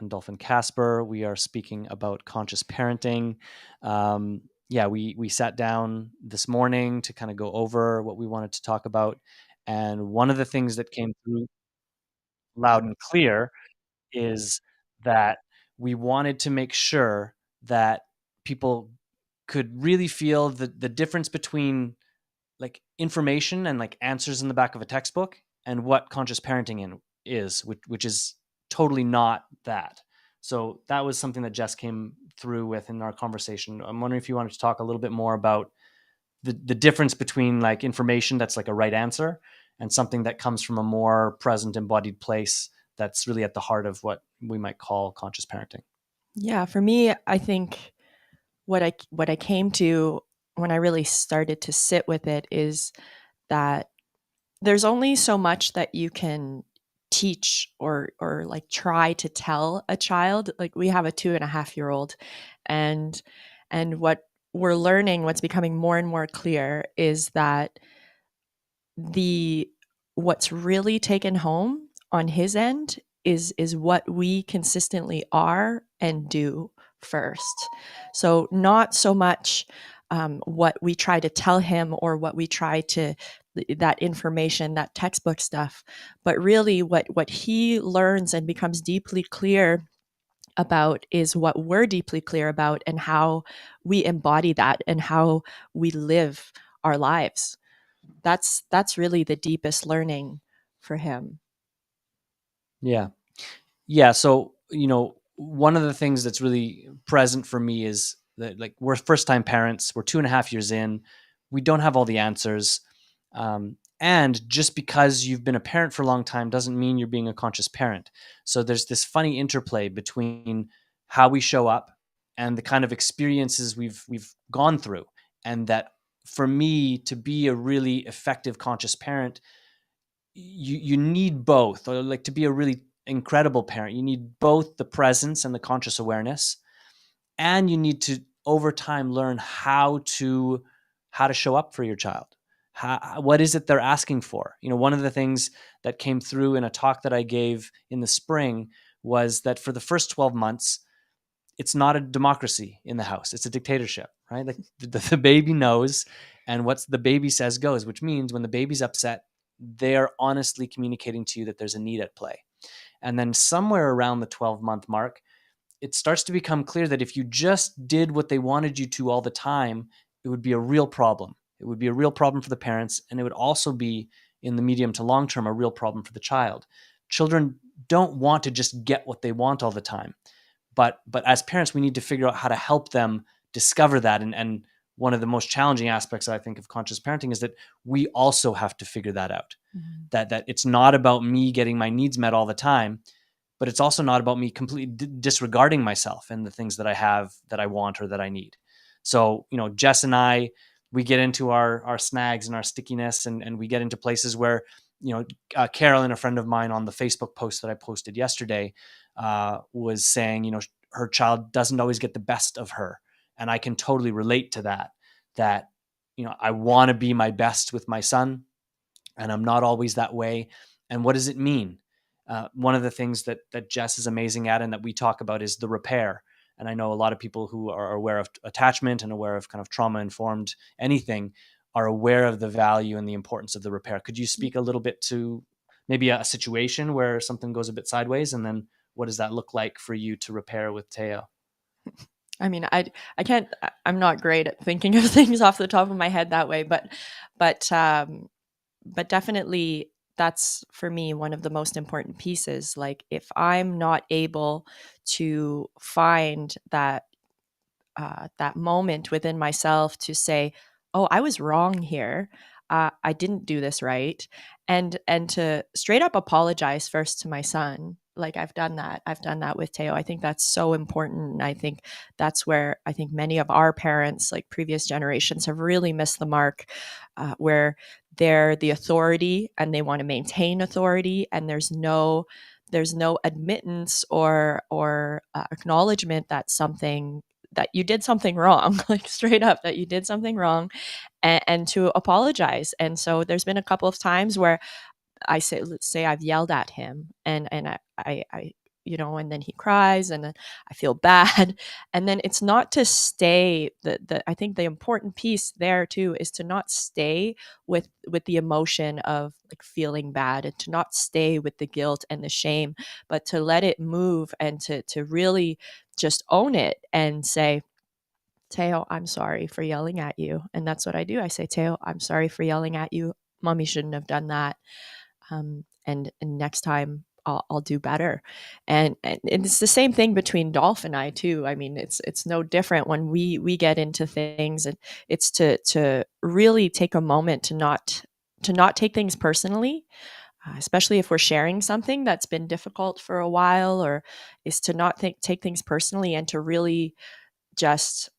and Dolphin Casper. We are speaking about conscious parenting. Yeah, we sat down this morning to kind of go over what we wanted to talk about, and one of the things that came through loud and clear is that we wanted to make sure that people could really feel the difference between like information and like answers in the back of a textbook and what conscious parenting is, which is totally not that. So that was something that Jess came through with in our conversation. I'm wondering if you wanted to talk a little bit more about the difference between like information that's like a right answer and something that comes from a more present embodied place that's really at the heart of what we might call conscious parenting. Yeah, for me, I think what I came to when I really started to sit with it is that there's only so much that you can teach or like try to tell a child. Like we have a 2.5-year-old, and what we're learning, what's becoming more and more clear is that the what's really taken home on his end is what we consistently are and do first. So not so much what we try to tell him or what we try to that information, that textbook stuff, but really what he learns and becomes deeply clear about is what we're deeply clear about and how we embody that and how we live our lives. That's really the deepest learning for him. Yeah. Yeah. So, one of the things that's really present for me is that like we're first time parents, we're 2.5 years in, we don't have all the answers. And just because you've been a parent for a long time doesn't mean you're being a conscious parent. So there's this funny interplay between how we show up and the kind of experiences we've gone through. And that for me to be a really effective conscious parent, you need both. Or like to be a really incredible parent, you need both the presence and the conscious awareness, and you need to over time learn how to show up for your child. What is it they're asking for? One of the things that came through in a talk that I gave in the spring was that for the first 12 months, it's not a democracy in the house, it's a dictatorship, right? Like the baby knows, and what the baby says goes, which means when the baby's upset, they're honestly communicating to you that there's a need at play. And then somewhere around the 12-month mark, it starts to become clear that if you just did what they wanted you to all the time, it would be a real problem. It would be a real problem for the parents, and it would also be, in the medium to long term, a real problem for the child. Children don't want to just get what they want all the time. But as parents, we need to figure out how to help them discover that. And one of the most challenging aspects, I think, of conscious parenting is that we also have to figure that out. Mhm. That it's not about me getting my needs met all the time, but it's also not about me completely disregarding myself and the things that I have that I want or that I need. So, Jess and I, we get into our snags and our stickiness, and we get into places where, Carolyn, a friend of mine, on the Facebook post that I posted yesterday, was saying, her child doesn't always get the best of her. And I can totally relate to that, I want to be my best with my son, and I'm not always that way. And what does it mean? One of the things that Jess is amazing at and that we talk about is the repair. And I know a lot of people who are aware of attachment and aware of kind of trauma informed anything are aware of the value and the importance of the repair. Could you speak a little bit to maybe a situation where something goes a bit sideways, and then what does that look like for you to repair with Teo? I mean, I can't. I'm not great at thinking of things off the top of my head that way, but um, but definitely that's for me one of the most important pieces. Like if I'm not able to find that moment within myself to say, "Oh, I was wrong here. I didn't do this right," and to straight up apologize first to my son. Like I've done that. I've done that with Teo. I think that's so important. And I think that's where I think many of our parents, like previous generations, have really missed the mark, where they're the authority and they want to maintain authority, and there's no admittance or acknowledgement that something that you did something wrong, like straight up that you did something wrong, and to apologize. And so there's been a couple of times where let's say I've yelled at him, and I and then he cries, and then I feel bad. And then it's not to stay, I think the important piece there too is to not stay with the emotion of like feeling bad, and to not stay with the guilt and the shame, but to let it move, and to really just own it and say, Teo, I'm sorry for yelling at you. And that's what I do. I say, Teo, I'm sorry for yelling at you. Mommy shouldn't have done that. And next time I'll do better. And it's the same thing between Dolph and I too. I mean, it's no different when we get into things, and it's to really take a moment to not take things personally, especially if we're sharing something that's been difficult for a while, or is to not take things personally, and to really just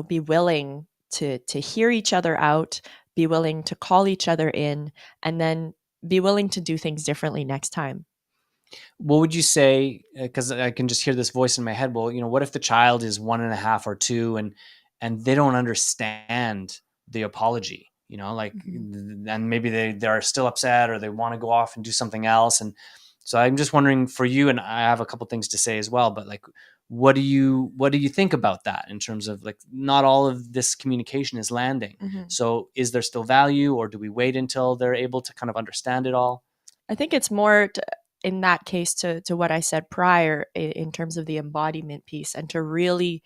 be willing to hear each other out, be willing to call each other in, and then be willing to do things differently next time. What would you say? Because I can just hear this voice in my head. Well, what if the child is 1.5 or 2, and they don't understand the apology? Like, and maybe they're still upset, or they want to go off and do something else. And so I'm just wondering for you, and I have a couple things to say as well. But like, what do you think about that in terms of like not all of this communication is landing? So is there still value, or do we wait until they're able to kind of understand it all? I think it's more in that case to what I said prior in terms of the embodiment piece, and to really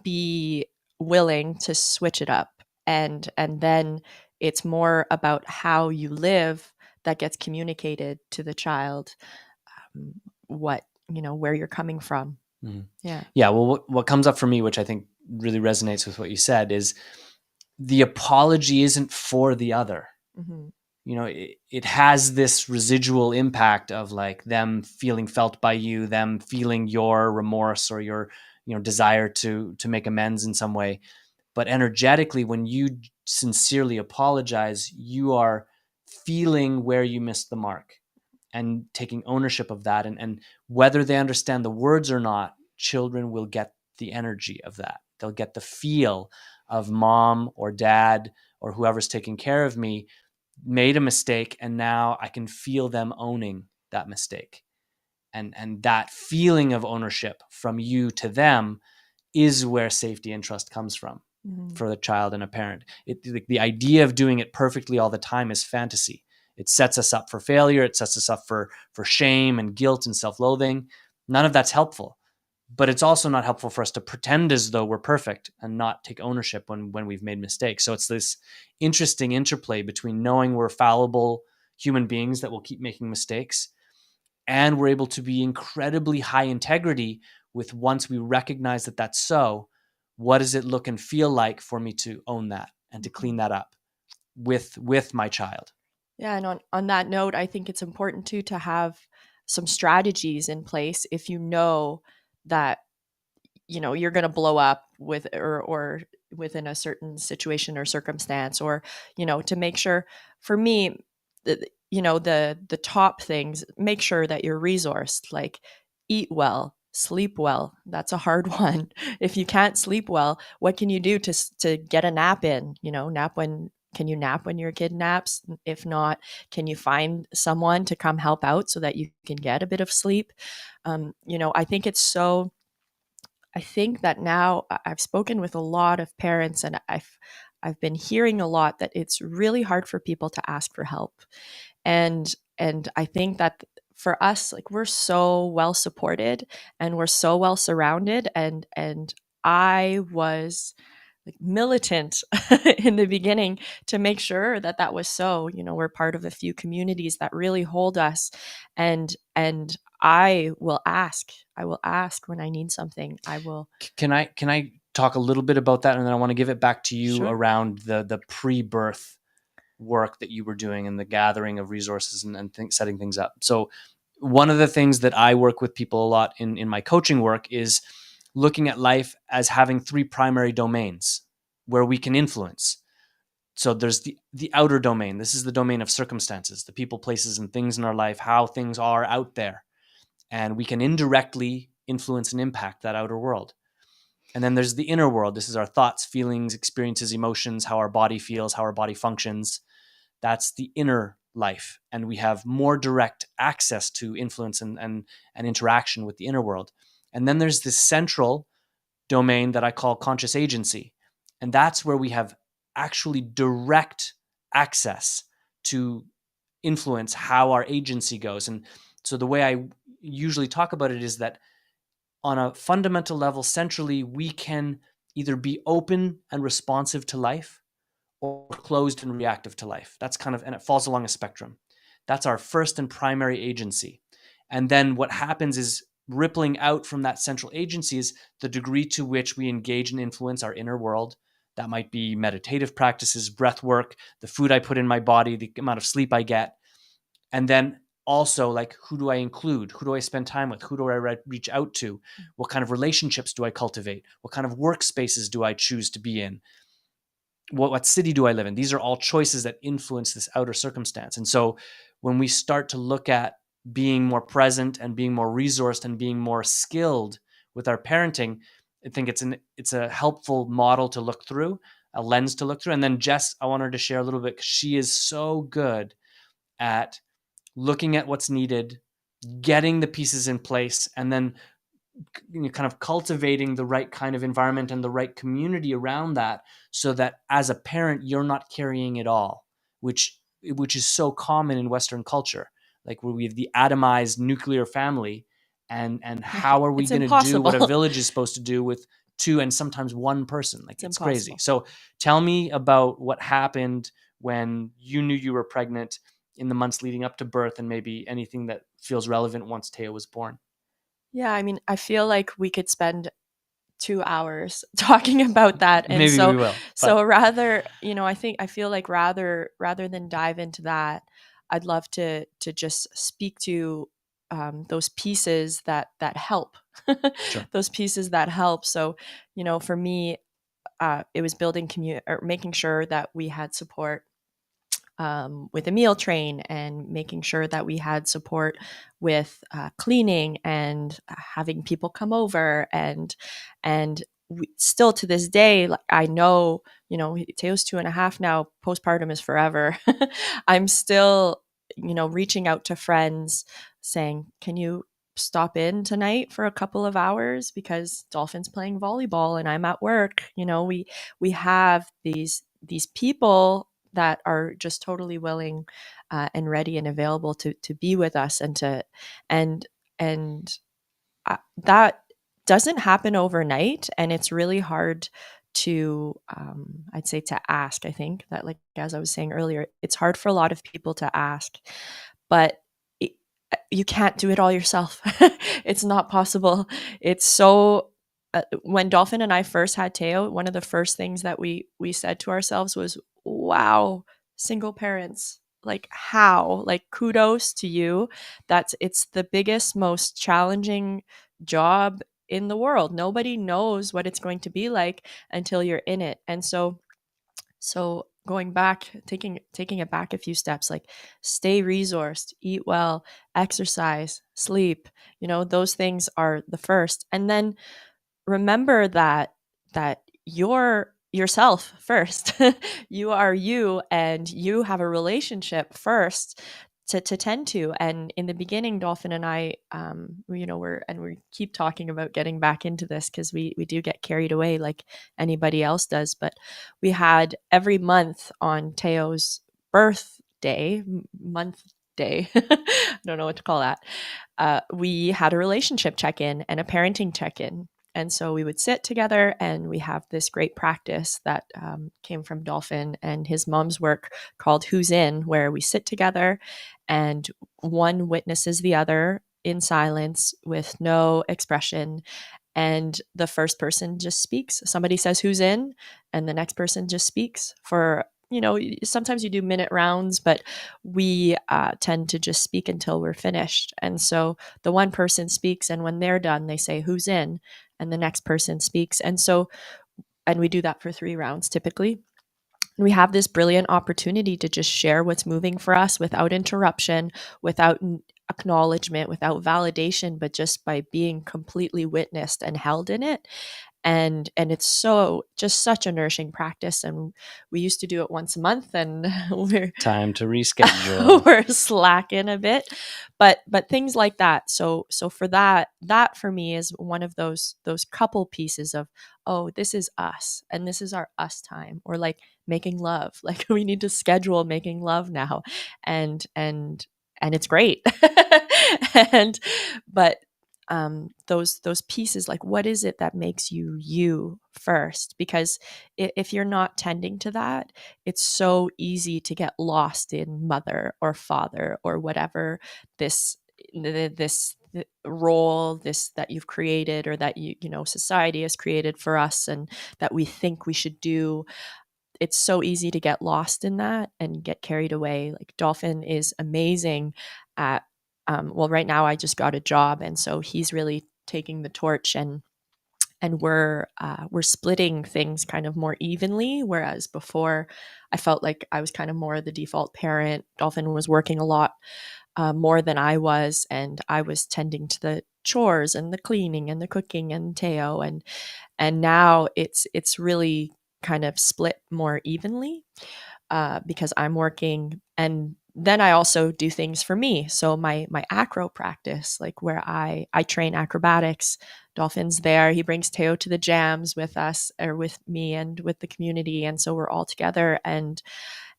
be willing to switch it up, and then it's more about how you live that gets communicated to the child, what where you're coming from. Yeah. Yeah. Well, what comes up for me, which I think really resonates with what you said, is the apology isn't for the other. Mm-hmm. It has this residual impact of like them feeling felt by you, them feeling your remorse or your, desire to make amends in some way. But energetically, when you sincerely apologize, you are feeling where you missed the mark and taking ownership of that. And whether they understand the words or not, children will get the energy of that. They'll get the feel of mom or dad or whoever's taking care of me made a mistake, and now I can feel them owning that mistake. And that feeling of ownership from you to them is where safety and trust comes from for the child and a parent. The idea of doing it perfectly all the time is fantasy. It sets us up for failure. It sets us up for shame and guilt and self-loathing. None of that's helpful. But it's also not helpful for us to pretend as though we're perfect and not take ownership when we've made mistakes. So it's this interesting interplay between knowing we're fallible human beings that will keep making mistakes, and we're able to be incredibly high integrity with, once we recognize that that's so, what does it look and feel like for me to own that and to clean that up with my child? Yeah, and on that note, I think it's important too to have some strategies in place if you know that you're going to blow up with or within a certain situation or circumstance, or to make sure, for me, the top things, make sure that you're resourced, like eat well, sleep well. That's a hard one. If you can't sleep well, what can you do to get a nap in? Can you nap when your kid naps? If not, can you find someone to come help out so that you can get a bit of sleep? I think it's so. I think that now I've spoken with a lot of parents, and I've been hearing a lot that it's really hard for people to ask for help. And I think that for us, like, we're so well supported and we're so well surrounded, and I was like militant in the beginning to make sure that that was so. We're part of a few communities that really hold us, and I will ask when I need something. I will. Can I talk a little bit about that, and then I want to give it back to you Sure. around the pre-birth work that you were doing and the gathering of resources and setting things up. So one of the things that I work with people a lot in my coaching work is looking at life as having 3 primary domains where we can influence. So there's the outer domain. This is the domain of circumstances, the people, places, and things in our life, how things are out there. And we can indirectly influence and impact that outer world. And then there's the inner world. This is our thoughts, feelings, experiences, emotions, how our body feels, how our body functions. That's the inner life, and we have more direct access to influence and interaction with the inner world. And then there's this central domain that I call conscious agency. And that's where we have actually direct access to influence how our agency goes. And so the way I usually talk about it is that on a fundamental level, centrally, we can either be open and responsive to life or closed and reactive to life. That's kind of, and it falls along a spectrum. That's our first and primary agency. And then what happens is rippling out from that central agency is the degree to which we engage and influence our inner world. That might be meditative practices, breath work, the food I put in my body, the amount of sleep I get. And then also, like, who do I include? Who do I spend time with? Who do I reach out to? What kind of relationships do I cultivate? What kind of workspaces do I choose to be in? What city do I live in? These are all choices that influence this outer circumstance. And so when we start to look at being more present and being more resourced and being more skilled with our parenting, I think it's a helpful model to look through, a lens to look through. And then Jess, I want her to share a little bit, because she is so good at looking at what's needed, getting the pieces in place, and then kind of cultivating the right kind of environment and the right community around that, so that as a parent, you're not carrying it all, which is so common in Western culture, like where we have the atomized nuclear family, and how are we going to do what a village is supposed to do with two and sometimes one person? Like, it's crazy. So tell me about what happened when you knew you were pregnant in the months leading up to birth, and maybe anything that feels relevant once Teo was born. Yeah, I mean, I feel like we could spend 2 hours talking about that. And maybe we will. So rather, I feel like rather than dive into that, I'd love to just speak to those pieces that help. Sure. Those pieces that help. So, for me, it was building community, or making sure that we had support with a meal train, and making sure that we had support with cleaning and having people come over, and still to this day, like, I know, Teo's 2.5 now. Postpartum is forever. I'm still, reaching out to friends saying, can you stop in tonight for a couple of hours, because Dolphin's playing volleyball and I'm at work. We have these people that are just totally willing and ready and available to be with us, and that doesn't happen overnight, and it's really hard to I'd say to ask. I think that, like, as I was saying earlier, it's hard for a lot of people to ask, but you can't do it all yourself. It's not possible. It's so when Dolphin and I first had Teo, one of the first things that we said to ourselves was, wow, single parents, like, how, like, kudos to you. It's the biggest, most challenging job in the world. Nobody knows what it's going to be like until you're in it. And so going back, taking it back a few steps, like, stay resourced, eat well, exercise, sleep, those things are the first. And then remember that you're yourself first. You are you, and you have a relationship first to tend to. And in the beginning, Dolphin and I, we keep talking about getting back into this, because we do get carried away like anybody else does. But we had every month on Teo's birthday, month day, I don't know what to call that. We had a relationship check-in and a parenting check-in. And so we would sit together, and we have this great practice that came from Dolphin and his mom's work called Who's In, where we sit together and one witnesses the other in silence with no expression. And the first person just speaks. Somebody says who's in, and the next person just speaks for, sometimes you do minute rounds, but we tend to just speak until we're finished. And so the one person speaks, and when they're done, they say who's in, and the next person speaks. And we do that for 3 rounds typically. And we have this brilliant opportunity to just share what's moving for us without interruption, without acknowledgement, without validation, but just by being completely witnessed and held in it. and it's so just such a nourishing practice. And we used to do it once a month, and we're Time to reschedule. we're slacking a bit, but things like that. So for that for me is one of those couple pieces of, oh, this is us and this is our us time. Or like making love, like we need to schedule making love now, and it's great. And but those pieces, like what is it that makes you you first? Because if you're not tending to that, it's so easy to get lost in mother or father or whatever this this role this that you've created, or that you know society has created for us, and that we think we should do. It's so easy to get lost in that and get carried away. Like Dolphin is amazing at well, right now I just got a job, and so he's really taking the torch, and we're splitting things kind of more evenly. Whereas before, I felt like I was kind of more the default parent. Dolphin was working a lot more than I was, and I was tending to the chores and the cleaning and the cooking and Teo, and now it's really kind of split more evenly because I'm working, and then I also do things for me. So my acro practice, like where I train acrobatics, Dolphin's there. He brings Teo to the jams with us, or with me and with the community, and so we're all together. And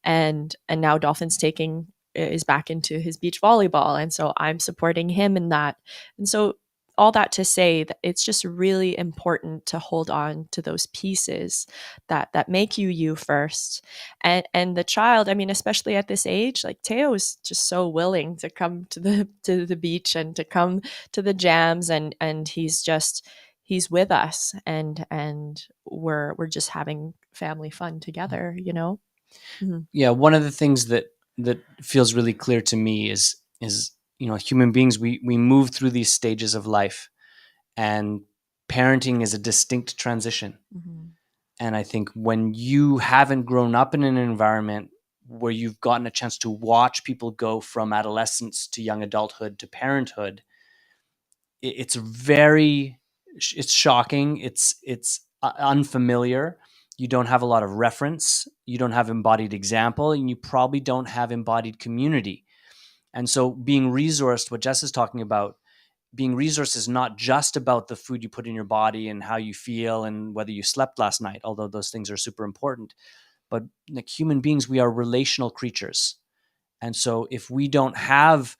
now Dolphin's taking is back into his beach volleyball, and so I'm supporting him in that. And so all that to say that it's just really important to hold on to those pieces that make you you first. And the child, I mean, especially at this age, like Teo is just so willing to come to the beach and to come to the jams, and he's with us, and we're just having family fun together, you know. Mhm. Yeah, one of the things that feels really clear to me is human beings, we move through these stages of life, and parenting is a distinct transition. Mhm. And I think when you haven't grown up in an environment where you've gotten a chance to watch people go from adolescence to young adulthood to parenthood, it's very, it's shocking. It's unfamiliar. You don't have a lot of reference. You don't have embodied example, and you probably don't have embodied community. And so being resourced, what Jess is talking about, being resourced is not just about the food you put in your body and how you feel and whether you slept last night, although those things are super important. But like human beings, we are relational creatures. And so if we don't have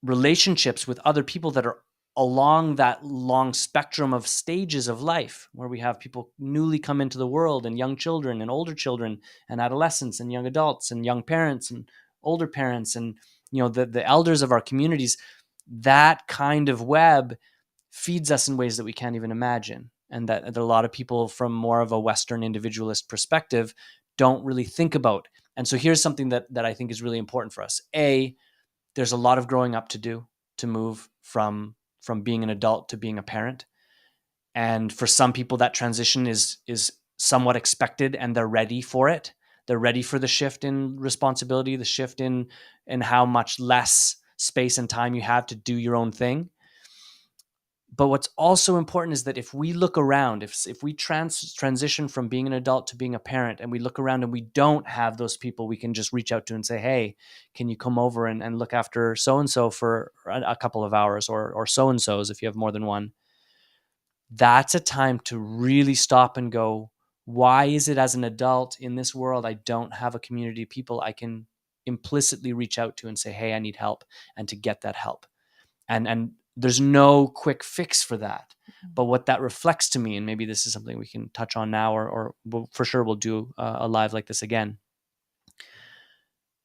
relationships with other people that are along that long spectrum of stages of life, where we have people newly come into the world, and young children and older children and adolescents and young adults and young parents and older parents, and the elders of our communities, that kind of web feeds us in ways that we can't even imagine, and that a lot of people from more of a Western individualist perspective don't really think about. And so here's something that I think is really important for us. There's a lot of growing up to do to move from being an adult to being a parent. And for some people that transition is somewhat expected, and they're ready for it. They're ready for the shift in responsibility, the shift in how much less space and time you have to do your own thing. But what's also important is that if we look around, if we transition from being an adult to being a parent, and we look around and we don't have those people we can just reach out to and say, hey, can you come over and look after so-and-so for a couple of hours, or so-and-sos if you have more than one, that's a time to really stop and go, why is it as an adult in this world I don't have a community of people I can implicitly reach out to and say, hey, I need help, and to get that help. And there's no quick fix for that. But what that reflects to me, and maybe this is something we can touch on now, or for sure we'll do a live like this again.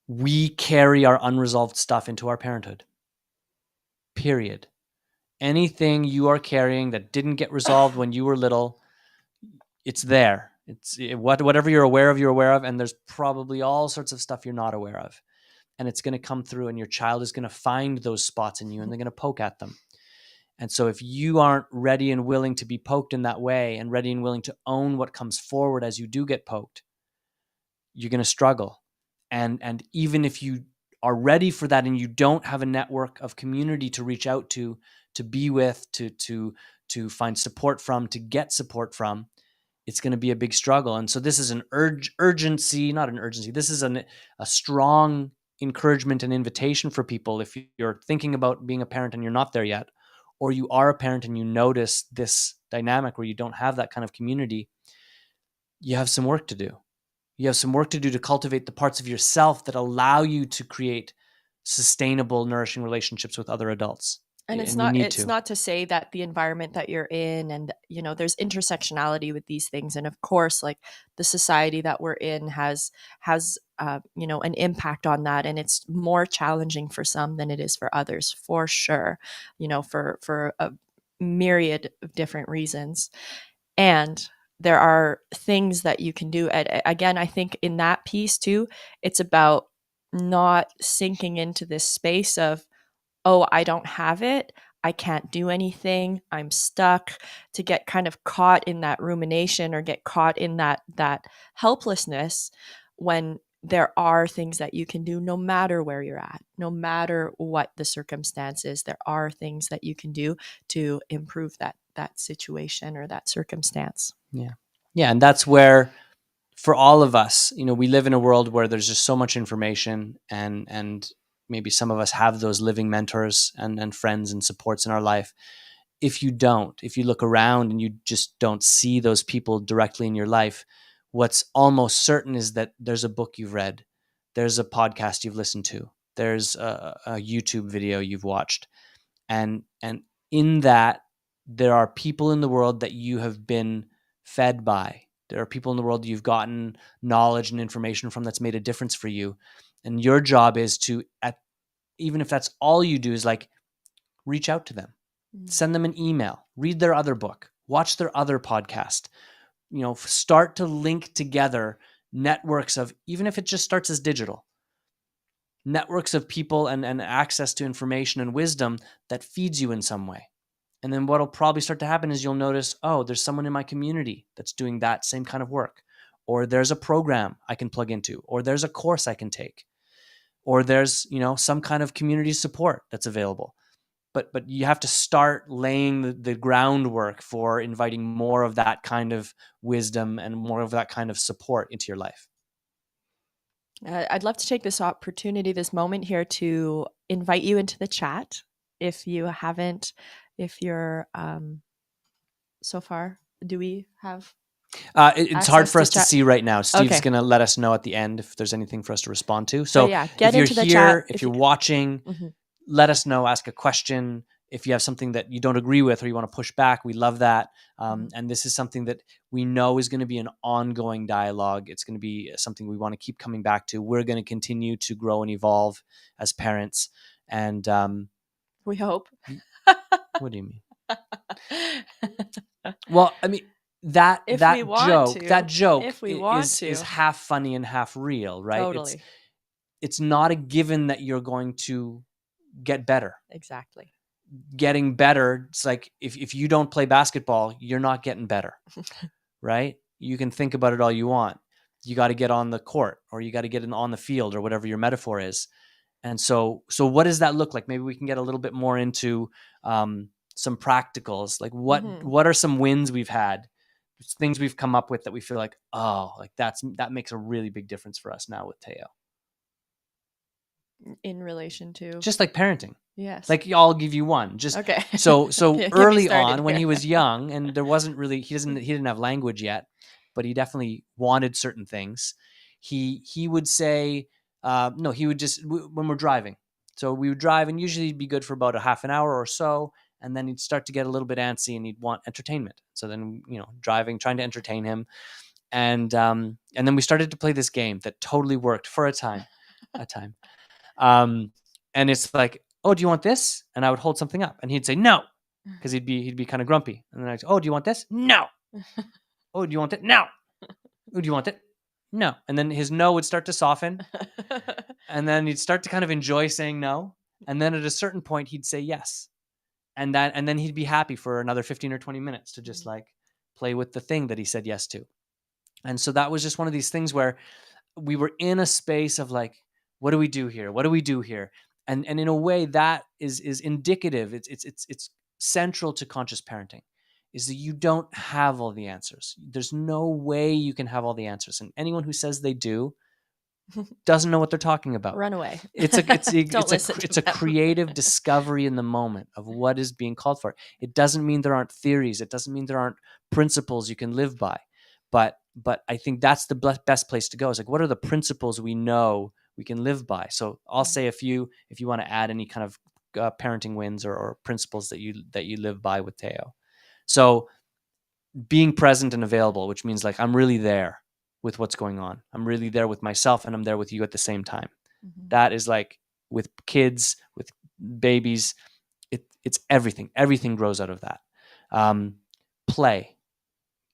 We carry our unresolved stuff into our parenthood. Period. Anything you are carrying that didn't get resolved when you were little, it's there. Whatever you're aware of, and there's probably all sorts of stuff you're not aware of. And it's going to come through, and your child is going to find those spots in you, and they're going to poke at them. And so if you aren't ready and willing to be poked in that way, and ready and willing to own what comes forward as you do get poked, you're going to struggle. And even if you are ready for that, and you don't have a network of community to reach out to be with, to to find support from, to get support from, it's going to be a big struggle. And so this is an urgency, not an urgency. This is a strong encouragement and invitation for people. If you're thinking about being a parent and you're not there yet, or you are a parent and you notice this dynamic where you don't have that kind of community, you have some work to do. You have some work to do to cultivate the parts of yourself that allow you to create sustainable, nourishing relationships with other adults. And it's not to say that the environment that you're in, and there's intersectionality with these things, and of course, like, the society that we're in has an impact on that, and it's more challenging for some than it is for others, for sure, for a myriad of different reasons. And there are things that you can do. Again, I think in that piece too, it's about not sinking into this space of, oh, I don't have it, I can't do anything, I'm stuck, to get kind of caught in that rumination or get caught in that helplessness, when there are things that you can do no matter where you're at, no matter what the circumstances. There are things that you can do to improve that situation or that circumstance. Yeah. And that's where, for all of us, we live in a world where there's just so much information, and maybe some of us have those living mentors and friends and supports in our life. If you look around and you just don't see those people directly in your life, what's almost certain is that there's a book you've read, there's a podcast you've listened to, there's a YouTube video you've watched. And in that, there are people in the world that you have been fed by. There are people in the world that you've gotten knowledge and information from that's made a difference for you. And your job is to, even if that's all you do, is like, reach out to them, send them an email, read their other book, watch their other podcast, start to link together networks of, even if it just starts as digital, networks of people and access to information and wisdom that feeds you in some way. And then what'll probably start to happen is you'll notice, oh, there's someone in my community that's doing that same kind of work, or there's a program I can plug into, or there's a course I can take, or there's, some kind of community support that's available. But you have to start laying the groundwork for inviting more of that kind of wisdom and more of that kind of support into your life. I'd love to take this opportunity, this moment here, to invite you into the chat. If you haven't, if you're so far, do we have? It's hard for us to see right now. Steve's going to let us know at the end if there's anything for us to respond to. So get into the chat. If you're watching, let us know, ask a question. If you have something that you don't agree with or you want to push back, we love that. And this is something that we know is going to be an ongoing dialogue. It's going to be something we want to keep coming back to. We're going to continue to grow and evolve as parents. And we hope. What do you mean? Well, I mean, that joke is half funny and half real, right? Totally. It's not a given that you're going to get better. Exactly. Getting better, it's like if you don't play basketball, you're not getting better, right? You can think about it all you want. You got to get on the court, or you got to get on the field, or whatever your metaphor is. And so what does that look like? Maybe we can get a little bit more into some practicals. Like what are some wins we've had, things we've come up with that we feel like, oh, like that makes a really big difference for us now with Teo. In relation to just like parenting. Yes. Like, I'll give you one. Just okay. So early on, when he was young, and there wasn't really, he didn't have language yet, but he definitely wanted certain things. He would say, no, he would just, when we're driving. So we would drive, and usually it'd be good for about a half an hour or so. And then he'd start to get a little bit antsy and he'd want entertainment. So then, driving, trying to entertain him. And then we started to play this game that totally worked for a time. And it's like, oh, do you want this? And I would hold something up and he'd say, no, because he'd be kind of grumpy. And then I'd say, oh, do you want this? No. Oh, do you want it? No. Oh, do you want it? No. And then his no would start to soften. And then he'd start to kind of enjoy saying no. And then at a certain point, he'd say yes. And then he'd be happy for another 15 or 20 minutes to just like play with the thing that he said yes to. And so that was just one of these things where we were in a space of like, what do we do here? What do we do here? And in a way that is indicative. It's central to conscious parenting. is that you don't have all the answers. There's no way you can have all the answers. And anyone who says they do doesn't know what they're talking about. Run away. Don't listen to It's a them. creative discovery in the moment of what is being called for. It doesn't mean there aren't theories. It doesn't mean there aren't principles you can live by. But I think that's the best place to go. Is like, what are the principles we know we can live by? So I'll say a few if you want to add any kind of parenting wins or principles that you live by with Teo. So being present and available, which means like I'm really there with what's going on. I'm really there with myself and I'm there with you at the same time. Mm-hmm. That is like with kids, with babies, it's everything. Everything grows out of that. Play.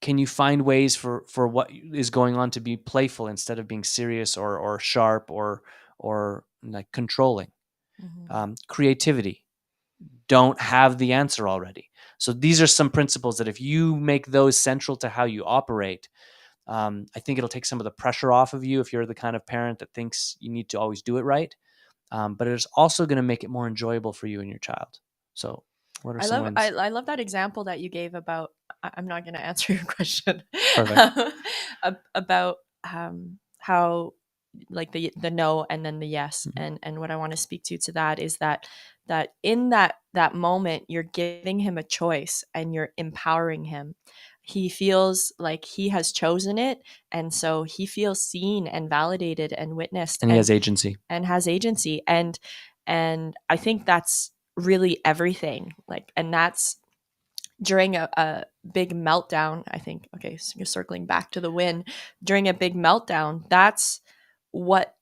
Can you find ways for what is going on to be playful instead of being serious or sharp or like controlling? Mm-hmm. Creativity. Don't have the answer already. So these are some principles that if you make those central to how you operate, I think it'll take some of the pressure off of you if you're the kind of parent that thinks you need to always do it right. But it's also going to make it more enjoyable for you and your child. So what are some wins? I love that example that you gave about. I'm not going to answer your question. Perfect. About how like the no and then the yes, Mm-hmm. and what I want to speak to that is that in that moment you're giving him a choice and you're empowering him. He feels like he has chosen it, and so he feels seen and validated and witnessed, And he has agency. and has agency. And I think that's really everything. Like, and that's during a big meltdown, I think. Okay, so you're circling back to the win. During a big meltdown, that's what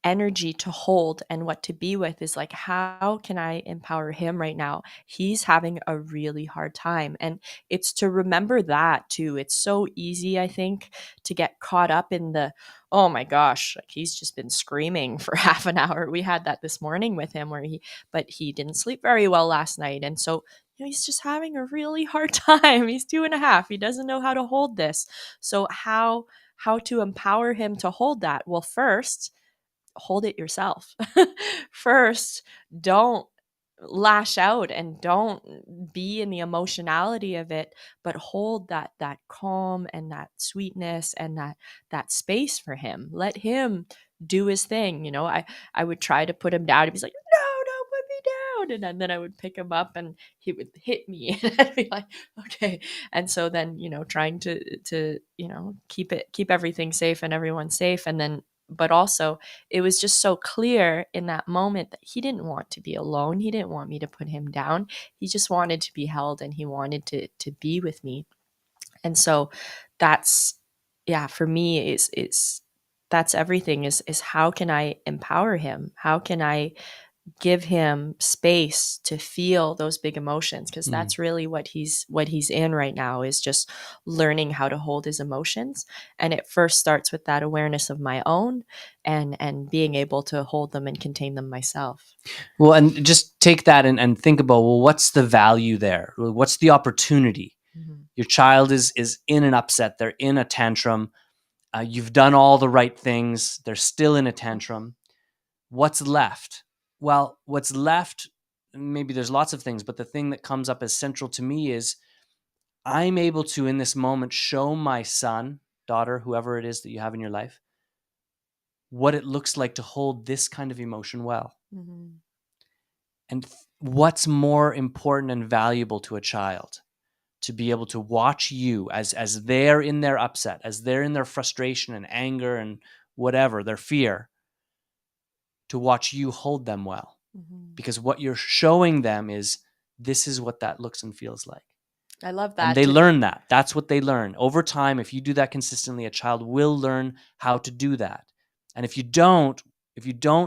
energy to hold and what to be with is like, how can I empower him right now? He's having a really hard time. And it's to remember that too. It's so easy, I think, to get caught up in the, oh my gosh, like he's just been screaming for half an hour. We had that this morning with him but he didn't sleep very well last night. And so, he's just having a really hard time. He's 2.5. He doesn't know how to hold this. So how to empower him to hold that? Well, first, hold it yourself. First, don't lash out and don't be in the emotionality of it, but hold that calm and that sweetness and that space for him. Let him do his thing. I would try to put him down. He's like, no, don't put me down. And then I would pick him up and he would hit me. And I'd be like, okay. And so then, trying to keep everything safe and everyone safe. And then, but also it was just so clear in that moment that he didn't want to be alone. He didn't want me to put him down. He just wanted to be held and he wanted to be with me. And so that's, yeah, for me is that's everything is how can I empower him? How can I give him space to feel those big emotions? Because that's really what he's in right now, is just learning how to hold his emotions. And it first starts with that awareness of my own and being able to hold them and contain them myself. Well, and just take that and think about, well, what's the value there? What's the opportunity? Mm-hmm. Your child is in an upset. They're in a tantrum. You've done all the right things. They're still in a tantrum. What's left? Well, what's left, maybe there's lots of things, but the thing that comes up as central to me is I'm able to, in this moment, show my son, daughter, whoever it is that you have in your life, what it looks like to hold this kind of emotion well. Mm-hmm. And what's more important and valuable to a child? To be able to watch you as they're in their upset, as they're in their frustration and anger and whatever, their fear, to watch you hold them well. Mm-hmm. Because what you're showing them is, this is what that looks and feels like. I love that. And they learn that. That's what they learn. Over time, if you do that consistently, a child will learn how to do that. And if you don't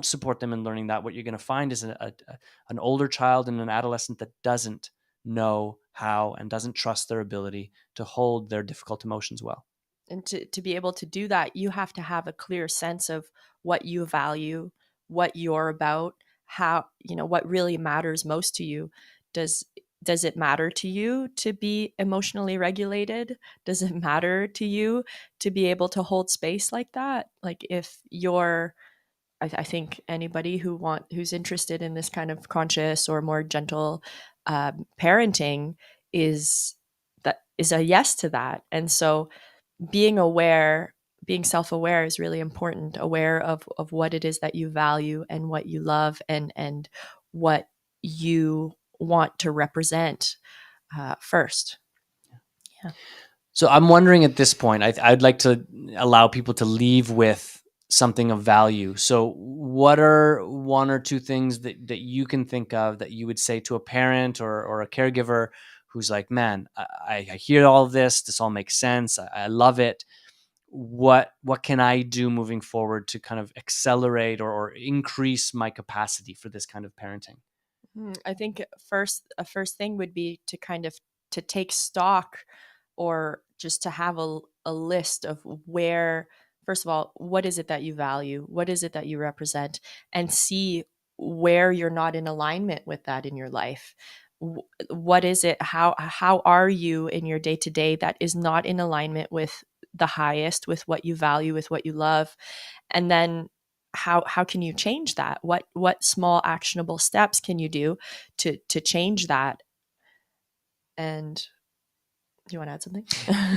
support them in learning that, what you're going to find is an older child and an adolescent that doesn't know how and doesn't trust their ability to hold their difficult emotions well. And to be able to do that, you have to have a clear sense of what you value, what you're about, how, what really matters most to you. Does it matter to you to be emotionally regulated? Does it matter to you to be able to hold space like that? Like, if you're, I think anybody who's interested in this kind of conscious or more gentle parenting, is is a yes to that. And so being aware, being self-aware is really important, aware of what it is that you value and what you love, and what you want to represent first. Yeah. So I'm wondering at this point, I'd like to allow people to leave with something of value. So what are one or two things that you can think of that you would say to a parent or a caregiver who's like, man, I hear all of this. This all makes sense. I love it. What can I do moving forward to kind of accelerate or increase my capacity for this kind of parenting? I think a first thing would be to kind of to take stock, or just to have a list of where, first of all, what is it that you value? What is it that you represent? And see where you're not in alignment with that in your life. What is it? How are you in your day to day that is not in alignment with the highest, with what you value, with what you love? And then how can you change that? What small actionable steps can you do to change that? And do you want to add something?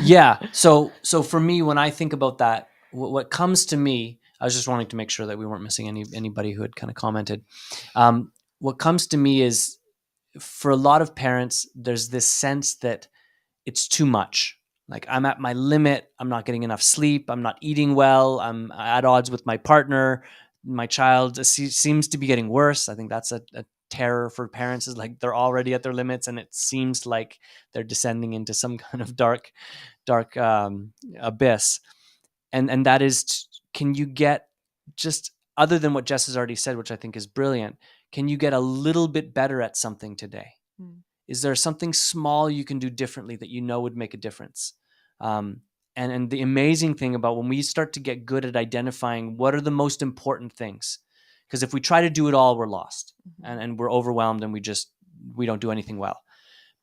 Yeah. So for me, when I think about that, what comes to me, I was just wanting to make sure that we weren't missing anybody who had kind of commented. What comes to me is, for a lot of parents, there's this sense that it's too much. Like, I'm at my limit. I'm not getting enough sleep. I'm not eating well. I'm at odds with my partner. My child seems to be getting worse. I think that's a terror for parents, is like they're already at their limits and it seems like they're descending into some kind of dark abyss. And that is, can you get, just other than what Jess has already said, which I think is brilliant, can you get a little bit better at something today? Mm. Is there something small you can do differently that you know would make a difference? And the amazing thing about when we start to get good at identifying what are the most important things, because if we try to do it all, we're lost, and we're overwhelmed, and we don't do anything well.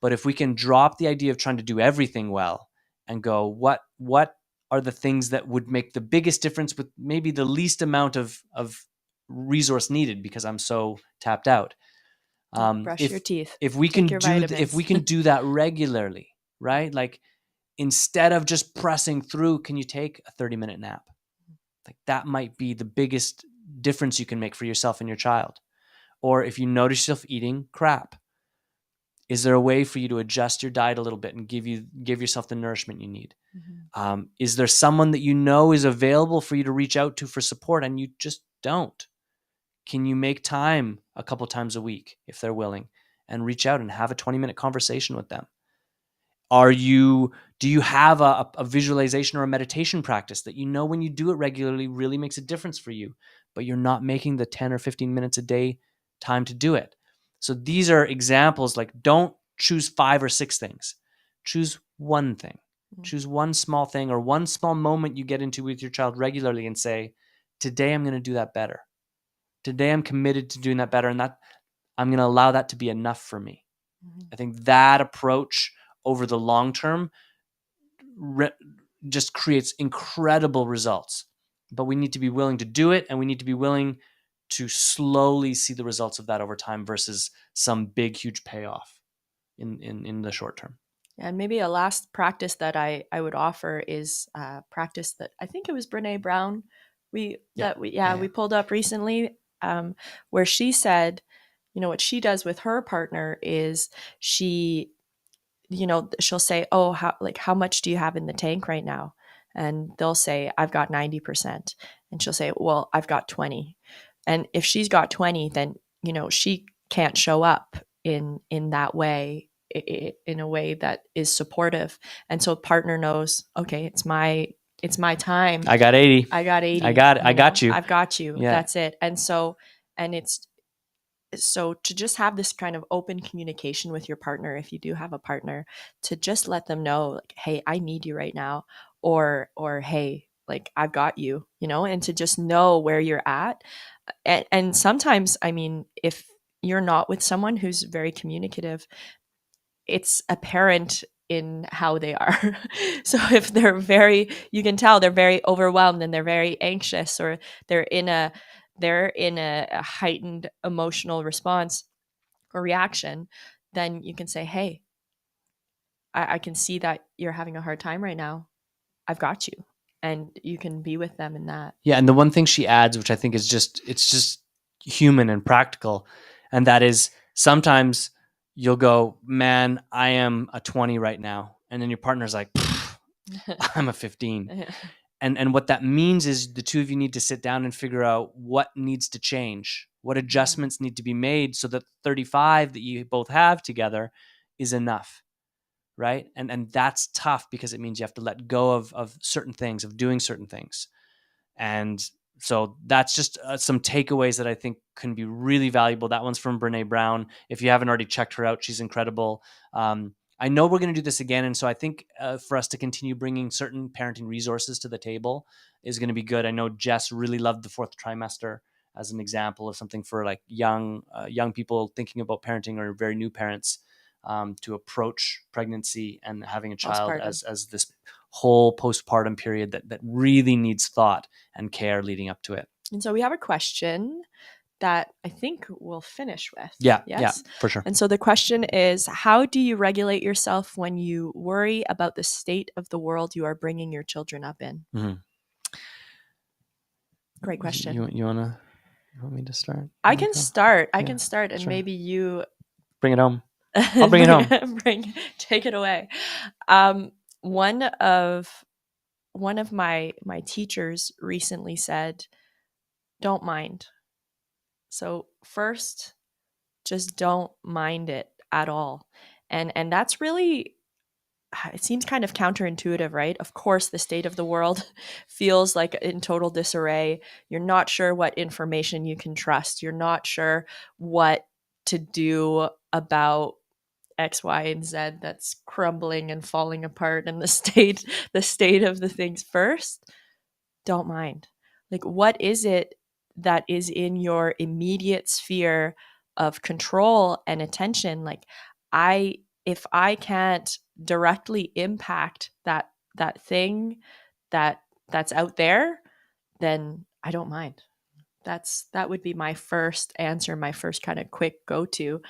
But if we can drop the idea of trying to do everything well and go, what are the things that would make the biggest difference with maybe the least amount of resource needed because I'm so tapped out. Brush your teeth. If we Take can your do if vitamins. we can do that regularly, right? Like, instead of just pressing through, can you take a 30-minute nap? Like, that might be the biggest difference you can make for yourself and your child. Or if you notice yourself eating crap, is there a way for you to adjust your diet a little bit and give yourself the nourishment you need? Is there someone that you know is available for you to reach out to for support and you just don't? Can you make time a couple times a week, if they're willing, and reach out and have a 20-minute conversation with them? Do you have a visualization or a meditation practice that you know when you do it regularly really makes a difference for you, but you're not making the 10 or 15 minutes a day time to do it? So these are examples. Like, don't choose 5 or 6 things. Choose one thing. Choose one small thing or one small moment you get into with your child regularly and say, today I'm going to do that better. Today I'm committed to doing that better, and that I'm going to allow that to be enough for me. I think that approach over the long term just creates incredible results. But we need to be willing to do it, and we need to be willing to slowly see the results of that over time versus some big, huge payoff in the short term. And maybe a last practice that I would offer is a practice that I think it was Brene Brown we pulled up recently, where she said, you know, what she does with her partner is she, you know, she'll say, oh, how much do you have in the tank right now? And they'll say, I've got 90%. And she'll say, well, I've got 20. And if she's got 20, then, you know, she can't show up in that way, in a way that is supportive. And so partner knows, okay, it's my time. I got 80. I got 80. I got you. I've got you. Yeah. That's it. And so, and it's, so to just have this kind of open communication with your partner, if you do have a partner, to just let them know, like, hey, I need you right now, or hey, like, I've got you, you know, and to just know where you're at. And sometimes, I mean, if you're not with someone who's very communicative, it's apparent in how they are. So if you can tell they're very overwhelmed and they're very anxious, or they're in a heightened emotional response or reaction, then you can say, hey, I can see that you're having a hard time right now. I've got you. And you can be with them in that. Yeah, and the one thing she adds, which I think is just human and practical, and that is sometimes you'll go, man, I am a 20 right now. And then your partner's like, I'm a 15. And what that means is the two of you need to sit down and figure out what needs to change, what adjustments need to be made so that 35 that you both have together is enough. Right. And that's tough because it means you have to let go of certain things, of doing certain things. And so that's just some takeaways that I think can be really valuable. That one's from Brene Brown. If you haven't already checked her out, she's incredible. I know we're going to do this again. And so I think for us to continue bringing certain parenting resources to the table is going to be good. I know Jess really loved the fourth trimester as an example of something for like young people thinking about parenting or very new parents to approach pregnancy and having a child as this whole postpartum period that really needs thought and care leading up to it. And so we have a question that I think we'll finish with. Yeah, for sure. And so the question is, how do you regulate yourself when you worry about the state of the world you are bringing your children up in? Mm-hmm. Great question. You want me to start? I can start. I can start, and maybe you bring it home. I'll bring it home. Take it away. One of my teachers recently said, "Don't mind." So first, just don't mind it at all, and that's really. It seems kind of counterintuitive, right? Of course, the state of the world feels like in total disarray. You're not sure what information you can trust. You're not sure what to do about X, Y, and Z that's crumbling and falling apart, and the state of the things. First, don't mind. Like, what is it that is in your immediate sphere of control and attention? Like, if I can't directly impact that thing that's out there, then I don't mind. That would be my first answer, my first kind of quick go-to.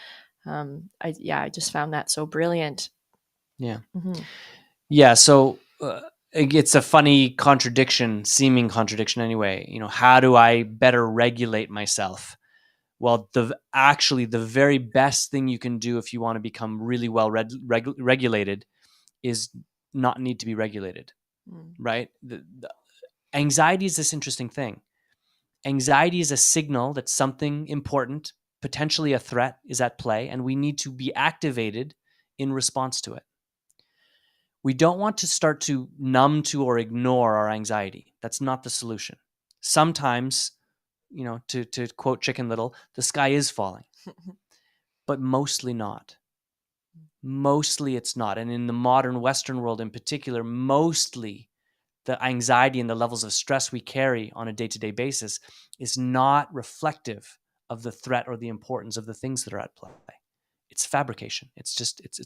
I just found that so brilliant. Yeah. Mm-hmm. Yeah. So it's a funny seeming contradiction anyway. You know, how do I better regulate myself? Well, the very best thing you can do if you want to become really well regulated is not need to be regulated, right? The anxiety is this interesting thing. Anxiety is a signal that something important, potentially a threat, is at play, and we need to be activated in response to it. We don't want to start to numb to or ignore our anxiety. That's not the solution. Sometimes, you know, to quote Chicken Little, the sky is falling, but mostly not. Mostly it's not. And in the modern Western world in particular, mostly the anxiety and the levels of stress we carry on a day-to-day basis is not reflective of the threat or the importance of the things that are at play. It's fabrication. It's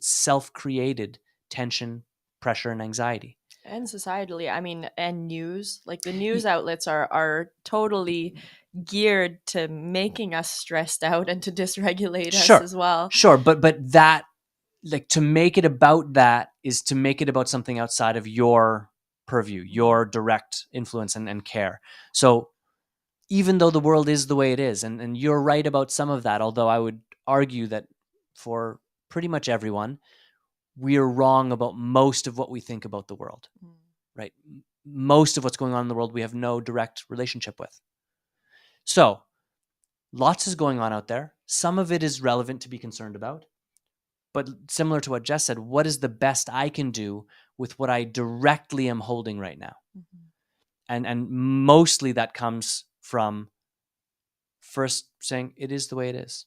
self-created tension, pressure, and anxiety. And societally, I mean, and news, like the news outlets are totally geared to making us stressed out and to dysregulate us as well. Sure, but that, like, to make it about that is to make it about something outside of your purview, your direct influence and care. So even though the world is the way it is, and you're right about some of that, although I would argue that for pretty much everyone, we are wrong about most of what we think about the world, right? Most of what's going on in the world, we have no direct relationship with. So lots is going on out there. Some of it is relevant to be concerned about. But similar to what Jess said, what is the best I can do with what I directly am holding right now? Mm-hmm. And mostly that comes from first saying, it is the way it is.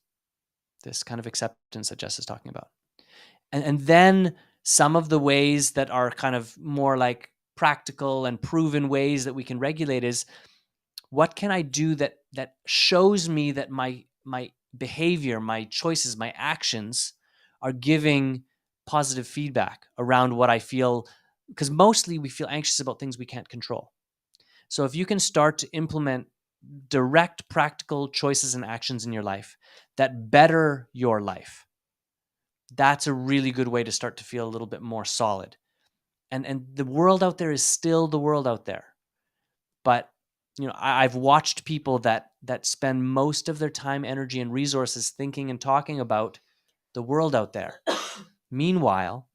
This kind of acceptance that Jess is talking about. And then some of the ways that are kind of more like practical and proven ways that we can regulate is, what can I do that shows me that my behavior, my choices, my actions are giving positive feedback around what I feel, because mostly we feel anxious about things we can't control. So if you can start to implement direct practical choices and actions in your life that better your life, that's a really good way to start to feel a little bit more solid. And the world out there is still the world out there. But I've watched people that spend most of their time, energy, and resources thinking and talking about the world out there. Meanwhile,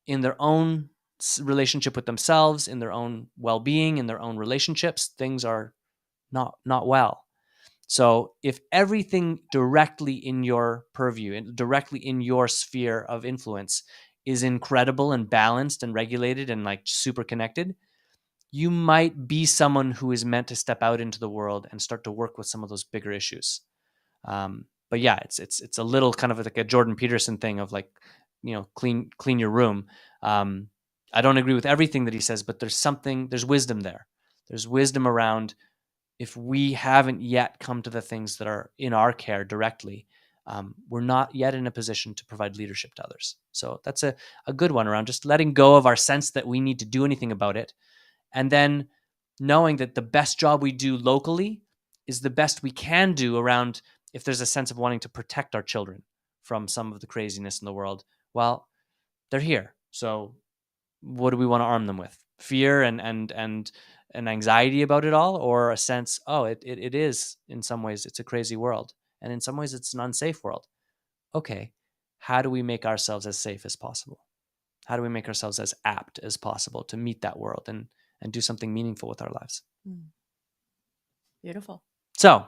in their own relationship with themselves, in their own well-being, in their own relationships, things are not well. So if everything directly in your purview and directly in your sphere of influence is incredible and balanced and regulated and like super connected, you might be someone who is meant to step out into the world and start to work with some of those bigger issues. But yeah, it's a little kind of like a Jordan Peterson thing of like, clean your room. I don't agree with everything that he says, but there's wisdom there. There's wisdom around if we haven't yet come to the things that are in our care directly, we're not yet in a position to provide leadership to others. So that's a good one around just letting go of our sense that we need to do anything about it. And then knowing that the best job we do locally is the best we can do around if there's a sense of wanting to protect our children from some of the craziness in the world. Well, they're here. So what do we want to arm them with? Fear and anxiety about it all, or a sense, it is, in some ways, it's a crazy world. And in some ways, it's an unsafe world. Okay, how do we make ourselves as safe as possible? How do we make ourselves as apt as possible to meet that world and do something meaningful with our lives? Beautiful. So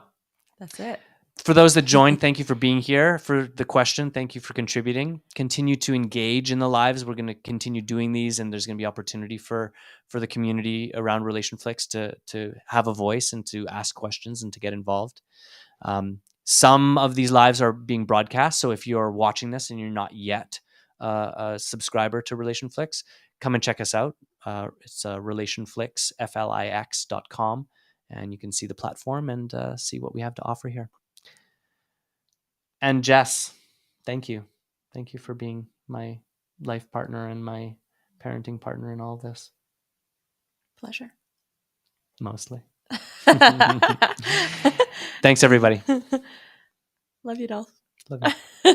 that's it. For those that joined, thank you for being here. For the question, thank you for contributing. Continue to engage in the lives. We're going to continue doing these, and there's going to be opportunity for the community around RelationFlix to have a voice and to ask questions and to get involved. Some of these lives are being broadcast, so if you're watching this and you're not yet a subscriber to RelationFlix, come and check us out. It's RelationFlix, FLIX.com, and you can see the platform and see what we have to offer here. And Jess, thank you. Thank you for being my life partner and my parenting partner in all of this. Pleasure. Mostly. Thanks, everybody. Love you, Dolph. Love you.